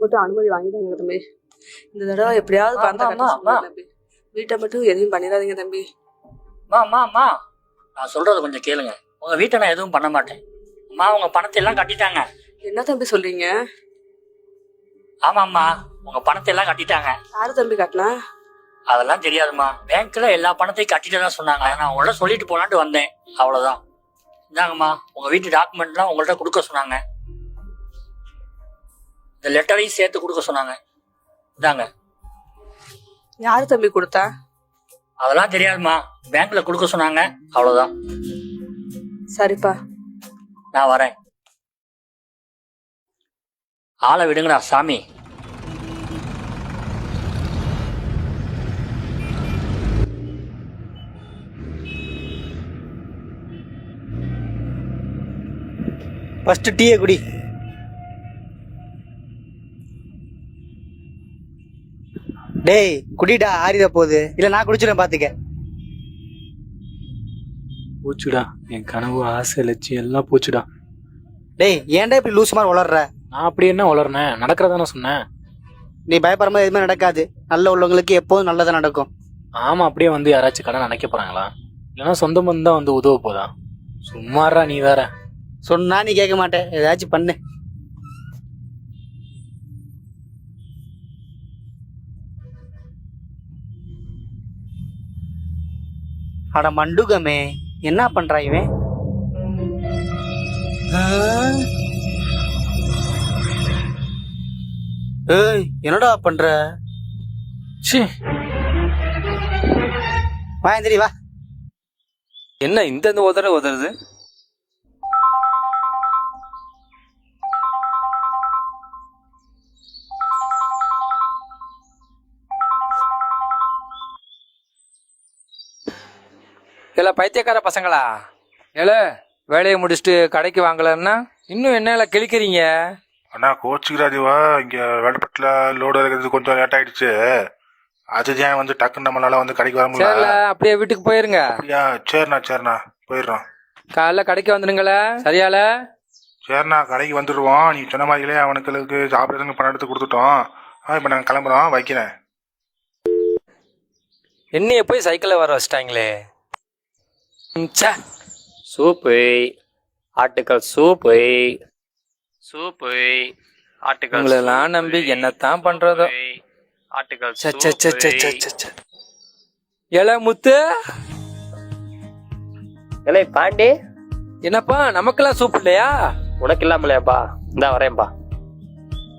மட்டும் அனுமதி வாங்கிட்டாங்க தம்பி. இந்த தடவை எப்படியாவது பணத்தை கட்ட சொல்லுங்க தம்பி. வீட்டை மட்டும் எதையும் பண்ணிடாதீங்க தம்பி. அம்மா நான் சொல்றது கொஞ்சம் கேளுங்க. உங்க வீட்டை நான் எதுவும் பண்ண மாட்டேன். அம்மா உங்க பணத்தை எல்லாம் கட்டிட்டாங்க. என்ன தம்பி சொல்றீங்க? ஆமாம்மா உங்க பணத்தை எல்லாம் கட்டிட்டாங்க. யாரு தம்பி கட்டினா? அதெல்லாம் தெரியாதுமா. பேங்க்ல எல்லா பணத்தையும் கட்டிட்டு தான் சொன்னாங்க. நான் உங்கள்ட்ட சொல்லிட்டு போலான்ட்டு வந்தேன், அவ்வளவுதான். இந்தாங்கம்மா உங்க வீட்டு டாக்குமெண்ட்லாம் உங்கள்ட்ட கொடுக்க சொன்னாங்க. இந்த லெட்டரையும் சேர்த்து கொடுக்க சொன்னாங்க. இந்தாங்க. யாரு தம்பி கொடுத்தா? அதெல்லாம் தெரியாதுமா. பேங்க்ல கொடுக்க சொன்னாங்க, அவ்வளவுதான். சரிப்பா, நான் வரேன். ஆளை விடுங்கடா சாமி. ஃபர்ஸ்ட் டீயை குடி. டேய் குடிடா, ஆறித போகுது. இல்ல நான் குடிச்சிடும் பாத்துக்க. போச்சுடா, என் கனவு ஆசை லட்சியம் எல்லாம் போச்சுடா. டேய் ஏன்டா இப்படி லூஸ் மாதிரி வளர்ற? நான் அப்படி என்ன வளர்னேன், நடக்கிறதானே சொன்னேன். நீ பயப்படுற மாதிரி எதுவுமே நடக்காது. நல்ல உள்ளவங்களுக்கு எப்போதும் நல்லதா நடக்கும். ஆமா, அப்படியே வந்து யாராச்சும் கடன் அணைக்க போறாங்களா? இல்லைன்னா சொந்த பந்தம் தான் வந்து உதவ போதா? சும்மாறா நீ வேற. சொன்னா நீ கேட்க மாட்டேன். ஏதாச்சும் பண்ணு. அட மண்டுகமே, என்ன பண்றா இவன்? ஏய் என்னடா பண்ற? ச்சீ, வா எந்திரி வா. என்ன இந்த உதறது? இல்ல பைத்தியக்கார பசங்களா? ஏல வேலையை முடிச்சுட்டு கடைக்கு வாங்கலன்னா இன்னும் என்ன கிழிக்கிறீங்க? அண்ணா கோச்சுக்கிறாதிவா, இங்கே வேலைப்பட்டில் லோடு இருக்கிறது கொஞ்சம் லேட் ஆயிடுச்சு. அதுதான் வந்து டக்குன்னு நம்மளால வந்து கடைக்கு வர முடியல. சரில அப்படியே வீட்டுக்கு போயிருங்க. அப்படியா? சரிண்ணா போயிடுறோம். காலைல கடைக்கு வந்துடுங்களே, சரியால? சரிண்ணா கடைக்கு வந்துடுவோம். நீ சொன்ன மாதிரிலே அவனுக்கு ஆப்ரேஷனுக்கு பணம் எடுத்து கொடுத்துட்டோம். இப்போ நாங்கள் கிளம்புறோம், வைக்கிறேன். என்னைய போய் சைக்கிளில் வர வச்சிட்டாங்களே. சூப்பு, ஆட்டுக்கால் சூப்பு, ஆட்டுக்கால் உங்களெல்லாம் நம்பி என்னத்தான் பண்றதோ. ஆட்டுக்கால் ஏல முத்து. ஏலே பாண்டி, என்னப்பா நமக்கெல்லாம் சூப் இல்லையா? உனக்கு இல்லாமலையாப்பா? இந்தா வரேன்ப்பா.